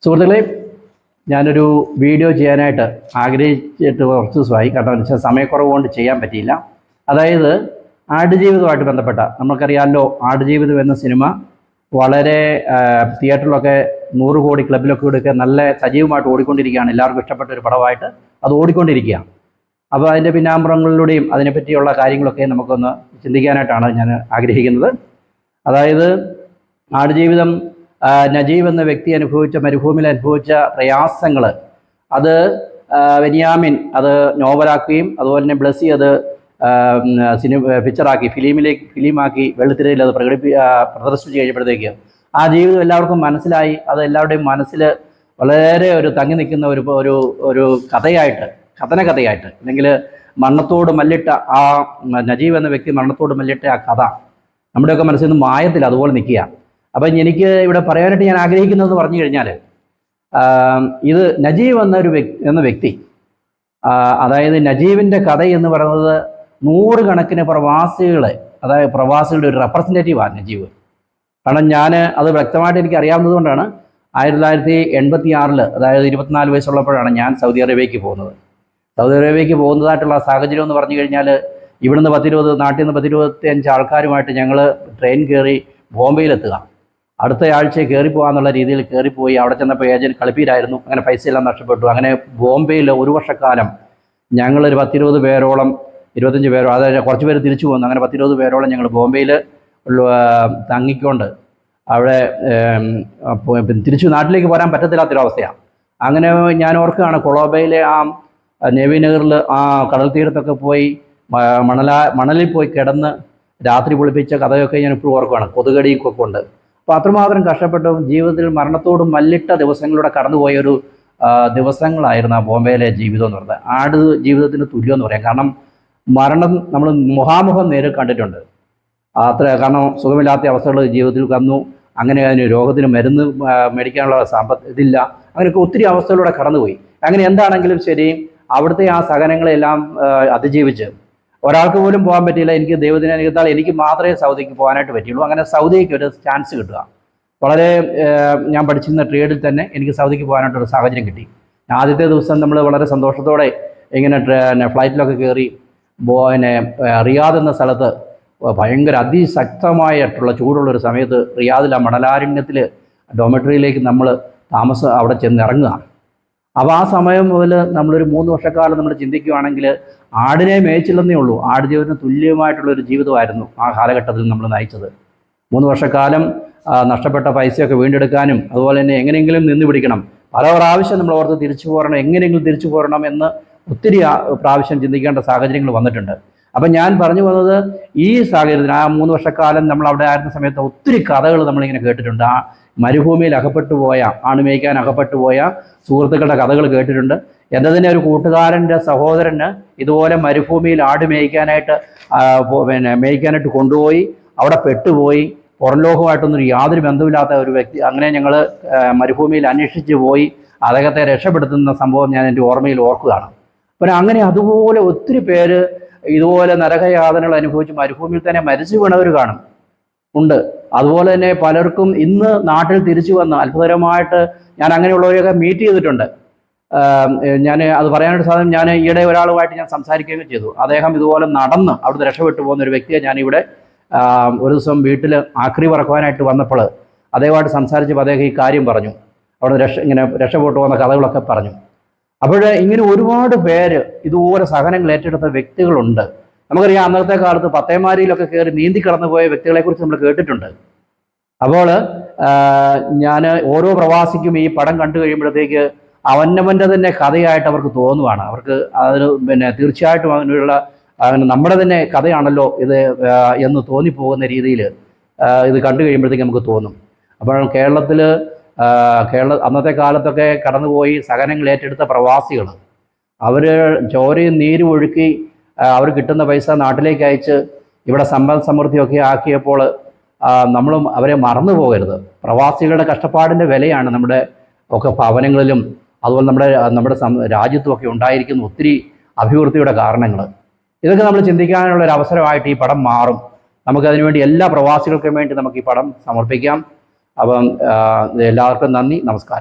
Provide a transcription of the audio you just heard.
സുഹൃത്തുക്കളെ, ഞാനൊരു വീഡിയോ ചെയ്യാനായിട്ട് ആഗ്രഹിച്ചിട്ട് കുറച്ച് ദിവസമായി. കാരണം വെച്ചാൽ സമയക്കുറവ് കൊണ്ട് ചെയ്യാൻ പറ്റിയില്ല. അതായത് ആടുജീവിതമായിട്ട് ബന്ധപ്പെട്ട, നമുക്കറിയാമല്ലോ, ആടുജീവിതം എന്ന സിനിമ വളരെ തിയേറ്ററിലൊക്കെ 100 കോടി ക്ലബിലൊക്കെ കൊടുക്കുക നല്ല സജീവമായിട്ട് ഓടിക്കൊണ്ടിരിക്കുകയാണ്. എല്ലാവർക്കും ഇഷ്ടപ്പെട്ട ഒരു പടമായിട്ട് അത് ഓടിക്കൊണ്ടിരിക്കുകയാണ്. അപ്പോൾ അതിൻ്റെ പിന്നാമ്പുറങ്ങളിലൂടെയും അതിനെപ്പറ്റിയുള്ള കാര്യങ്ങളൊക്കെ നമുക്കൊന്ന് ചിന്തിക്കാനായിട്ടാണ് ഞാൻ ആഗ്രഹിക്കുന്നത്. അതായത് ആടുജീവിതം നജീബ് എന്ന വ്യക്തി അനുഭവിച്ച, മരുഭൂമിയിൽ അനുഭവിച്ച പ്രയാസങ്ങൾ, അത് ബെന്യാമിൻ അത് നോവലാക്കുകയും അതുപോലെ തന്നെ ബ്ലസ്സി അത് പിക്ചറാക്കി ഫിലിമാക്കി വെള്ളിത്തിരയിൽ അത് പ്രദർശിപ്പിച്ച് കഴിഞ്ഞപ്പോഴത്തേക്ക് ആ ജീവിതം എല്ലാവർക്കും മനസ്സിലായി. അത് എല്ലാവരുടെയും മനസ്സിൽ വളരെ ഒരു തങ്ങി നിൽക്കുന്ന ഒരു കഥയായിട്ട്, കഥനകഥയായിട്ട്, അല്ലെങ്കിൽ മരണത്തോട് മല്ലിട്ട ആ നജീബ് എന്ന വ്യക്തി മരണത്തോട് മല്ലിട്ട ആ കഥ നമ്മുടെയൊക്കെ മനസ്സിൽ നിന്ന് മായത്തിൽ അതുപോലെ നിൽക്കുക. അപ്പം എനിക്ക് ഇവിടെ പറയാനായിട്ട് ഞാൻ ആഗ്രഹിക്കുന്നതെന്ന് പറഞ്ഞു കഴിഞ്ഞാൽ, ഇത് നജീബ് എന്ന വ്യക്തി, അതായത് നജീബിൻ്റെ കഥ എന്ന് പറയുന്നത് 100 കണക്കിന് പ്രവാസികളെ, അതായത് പ്രവാസികളുടെ ഒരു റെപ്രസെൻറ്റേറ്റീവാണ് നജീബ്. കാരണം ഞാൻ അത് വ്യക്തമായിട്ട് എനിക്ക് അറിയാവുന്നത് കൊണ്ടാണ് 1986, അതായത് 24 വയസ്സുള്ളപ്പോഴാണ് ഞാൻ സൗദി അറേബ്യയ്ക്ക് പോകുന്നത്. സൗദി അറേബ്യയ്ക്ക് പോകുന്നതായിട്ടുള്ള സാഹചര്യം എന്ന് പറഞ്ഞു കഴിഞ്ഞാൽ, ഇവിടുന്ന് 10-20 നാട്ടിൽ നിന്ന് 10-25 ആൾക്കാരുമായിട്ട് ഞങ്ങൾ ട്രെയിൻ കയറി ബോംബെയിലെത്തുക. അടുത്ത ആഴ്ച കയറിപ്പോകാന്നുള്ള രീതിയിൽ കയറിപ്പോയി. അവിടെ ചെന്നപ്പോൾ ഏജൻറ്റ് കളിപ്പീരായിരുന്നു. അങ്ങനെ പൈസയെല്ലാം നഷ്ടപ്പെട്ടു. അങ്ങനെ ബോംബെയിൽ 1 വർഷക്കാലം ഞങ്ങളൊരു 10-20 പേരോളം, 25 പേരോ, അതായത് കുറച്ച് പേര് തിരിച്ചു പോകുന്നു. അങ്ങനെ 10-20 പേരോളം ഞങ്ങൾ ബോംബെയിൽ തങ്ങിക്കൊണ്ട് അവിടെ തിരിച്ചു നാട്ടിലേക്ക് പോരാൻ പറ്റത്തില്ലാത്തൊരവസ്ഥയാണ്. അങ്ങനെ ഞാൻ ഓർക്കുകയാണ്, കൊളംബോയിലെ ആ നേവി നഗറിൽ ആ കടൽ തീരത്തൊക്കെ പോയി മണലിൽ പോയി കിടന്ന് രാത്രി പൊളിപ്പിച്ച കഥയൊക്കെ ഞാൻ ഇപ്പോൾ ഓർക്കുകയാണ്. കൊതുകടിയൊക്കെ ഉണ്ട്. അപ്പോൾ അത്രമാത്രം കഷ്ടപ്പെട്ടും ജീവിതത്തിൽ മരണത്തോടും മല്ലിട്ട ദിവസങ്ങളിലൂടെ കടന്നുപോയൊരു ദിവസങ്ങളായിരുന്നു ആ ബോംബെയിലെ ജീവിതം എന്ന് പറയുന്നത്. ആട് ജീവിതത്തിന് തുല്യം എന്ന് പറയാം. കാരണം മരണം നമ്മൾ മുഖാമുഖം നേരിൽ കണ്ടിട്ടുണ്ട്. കാരണം സുഖമില്ലാത്ത അവസ്ഥകൾ ജീവിതത്തിൽ വന്നു. അങ്ങനെ അതിന് രോഗത്തിന് മരുന്ന് മേടിക്കാനുള്ള ഇതില്ല. അങ്ങനെയൊക്കെ ഒത്തിരി അവസ്ഥകളിലൂടെ കടന്നുപോയി. അങ്ങനെ എന്താണെങ്കിലും ശരി, അവിടുത്തെ ആ സഹനങ്ങളെല്ലാം അതിജീവിച്ച് ഒരാൾക്ക് പോലും പോകാൻ പറ്റിയില്ല. എനിക്ക് ദൈവത്തിനെ അനുഗ്രഹത്താൽ എനിക്ക് മാത്രമേ സൗദിക്ക് പോകാനായിട്ട് പറ്റുള്ളൂ. അങ്ങനെ സൗദിക്ക് ഒരു ചാൻസ് കിട്ടുക, വളരെ ഞാൻ പഠിച്ചിരുന്ന ട്രേഡിൽ തന്നെ എനിക്ക് സൗദിക്ക് പോകാനായിട്ടൊരു സാഹചര്യം കിട്ടി. ആദ്യത്തെ ദിവസം നമ്മൾ വളരെ സന്തോഷത്തോടെ ഇങ്ങനെ ഫ്ലൈറ്റിലൊക്കെ കയറി റിയാദ് എന്ന സ്ഥലത്ത് ഭയങ്കര അതിശക്തമായിട്ടുള്ള ചൂടുള്ളൊരു സമയത്ത് റിയാദിൽ ആ മണലാരണ്യത്തിൽ ഡോമെട്രിയിലേക്ക് നമ്മൾ അവിടെ ചെന്നിറങ്ങുക. അപ്പോൾ ആ സമയം മുതൽ നമ്മളൊരു 3 വർഷക്കാലം നമ്മൾ ചിന്തിക്കുകയാണെങ്കിൽ ആടിനെ മേയിച്ചില്ലെന്നേ ഉള്ളൂ. ആട് ജീവിതത്തിന് തുല്യമായിട്ടുള്ളൊരു ജീവിതമായിരുന്നു ആ കാലഘട്ടത്തിൽ നമ്മൾ നയിച്ചത്. 3 വർഷക്കാലം നഷ്ടപ്പെട്ട പൈസയൊക്കെ വീണ്ടെടുക്കാനും അതുപോലെ തന്നെ എങ്ങനെയെങ്കിലും നിന്ന് പിടിക്കണം. പല പ്രാവശ്യം നമ്മൾ ഓർത്ത് തിരിച്ചു പോരണം, എങ്ങനെയെങ്കിലും തിരിച്ചു പോരണം എന്ന് ഒത്തിരി പ്രാവശ്യം ചിന്തിക്കേണ്ട സാഹചര്യങ്ങൾ വന്നിട്ടുണ്ട്. അപ്പം ഞാൻ പറഞ്ഞു വന്നത്, ഈ സാഹചര്യത്തിൽ ആ 3 വർഷക്കാലം നമ്മൾ അവിടെ ആയിരുന്ന സമയത്ത് ഒത്തിരി കഥകൾ നമ്മളിങ്ങനെ കേട്ടിട്ടുണ്ട്. ആ മരുഭൂമിയിൽ അകപ്പെട്ടു പോയ, ആണുമേയ്ക്കാൻ അകപ്പെട്ടു പോയ സുഹൃത്തുക്കളുടെ കഥകൾ കേട്ടിട്ടുണ്ട്. എൻ്റെ തന്നെ ഒരു കൂട്ടുകാരൻ്റെ സഹോദരന് ഇതുപോലെ മരുഭൂമിയിൽ ആട് മേയ്ക്കാനായിട്ട് കൊണ്ടുപോയി. അവിടെ പെട്ടുപോയി. പുറം ലോകമായിട്ടൊന്നും യാതൊരു ബന്ധമില്ലാത്ത ഒരു വ്യക്തി. അങ്ങനെ ഞങ്ങൾ മരുഭൂമിയിൽ അന്വേഷിച്ച് പോയി അദ്ദേഹത്തെ രക്ഷപ്പെടുത്തുന്ന സംഭവം ഞാൻ എൻ്റെ ഓർമ്മയിൽ ഓർക്കുകയാണ്. പിന്നെ അങ്ങനെ അതുപോലെ ഒത്തിരി പേര് ഇതുപോലെ നരകയാതനകൾ അനുഭവിച്ച് മരുഭൂമിയിൽ തന്നെ മരിച്ചു വീണവർ ഉണ്ട്. അതുപോലെ തന്നെ പലർക്കും ഇന്ന് നാട്ടിൽ തിരിച്ചു വന്ന് അത്ഭുതകരമായിട്ട് ഞാൻ അങ്ങനെയുള്ളവരെയൊക്കെ മീറ്റ് ചെയ്തിട്ടുണ്ട്. ഞാൻ അത് പറയാനായിട്ട് സാധനം, ഞാൻ ഈയിടെ ഒരാളുമായിട്ട് ഞാൻ സംസാരിക്കുകയും ചെയ്തു. അദ്ദേഹം ഇതുപോലെ നടന്ന് അവിടുന്ന് രക്ഷപ്പെട്ടു പോകുന്ന ഒരു വ്യക്തിയെ ഞാനിവിടെ ഒരു ദിവസം വീട്ടിൽ ആക്രി പറക്കുവാനായിട്ട് വന്നപ്പോൾ അദ്ദേഹമായിട്ട് സംസാരിച്ചപ്പോൾ അദ്ദേഹം ഈ കാര്യം പറഞ്ഞു. അവിടെ ഇങ്ങനെ രക്ഷപ്പെട്ടു പോകുന്ന കഥകളൊക്കെ പറഞ്ഞു. അപ്പോൾ ഇങ്ങനെ ഒരുപാട് പേര് ഇതുപോലെ സഹനങ്ങൾ ഏറ്റെടുത്ത വ്യക്തികളുണ്ട്. നമുക്കറിയാം, അന്നത്തെ കാലത്ത് പത്തേമാരിയിലൊക്കെ കയറി നീന്തി കടന്നു പോയ വ്യക്തികളെക്കുറിച്ച് നമ്മൾ കേട്ടിട്ടുണ്ട്. അപ്പോൾ ഞാൻ ഓരോ പ്രവാസിക്കും ഈ പടം കണ്ടു കഴിയുമ്പോഴത്തേക്ക് അവനവൻ്റെ തന്നെ കഥയായിട്ട് അവർക്ക് തോന്നുവാണ്. അവർക്ക് അതിന് തീർച്ചയായിട്ടും അതിനുള്ള നമ്മുടെ തന്നെ കഥയാണല്ലോ ഇത് എന്ന് തോന്നിപ്പോകുന്ന രീതിയിൽ ഇത് കണ്ടു കഴിയുമ്പോഴത്തേക്ക് നമുക്ക് തോന്നും. അപ്പോൾ കേരളത്തിൽ അന്നത്തെ കാലത്തൊക്കെ കടന്നുപോയി സഹനങ്ങൾ ഏറ്റെടുത്ത പ്രവാസികൾ, അവർ ചോരയും നീരും ഒഴുക്കി അവർ കിട്ടുന്ന പൈസ നാട്ടിലേക്ക് അയച്ച് ഇവിടെ സമ്പൽ സമൃദ്ധിയൊക്കെ ആക്കിയപ്പോൾ നമ്മളും അവരെ മറന്നു പോകരുത്. പ്രവാസികളുടെ കഷ്ടപ്പാടിൻ്റെ വിലയാണ് നമ്മുടെ ഒക്കെ ഭവനങ്ങളിലും അതുപോലെ നമ്മുടെ രാജ്യത്തുമൊക്കെ ഉണ്ടായിരിക്കുന്ന ഒത്തിരി അഭിവൃദ്ധിയുടെ കാരണങ്ങൾ. ഇതൊക്കെ നമ്മൾ ചിന്തിക്കാനുള്ള ഒരു അവസരമായിട്ട് ഈ പടം മാറും. നമുക്കതിനുവേണ്ടി എല്ലാ പ്രവാസികൾക്കും വേണ്ടി നമുക്ക് ഈ പടം സമർപ്പിക്കാം. അപ്പം എല്ലാവർക്കും നന്ദി, നമസ്കാരം.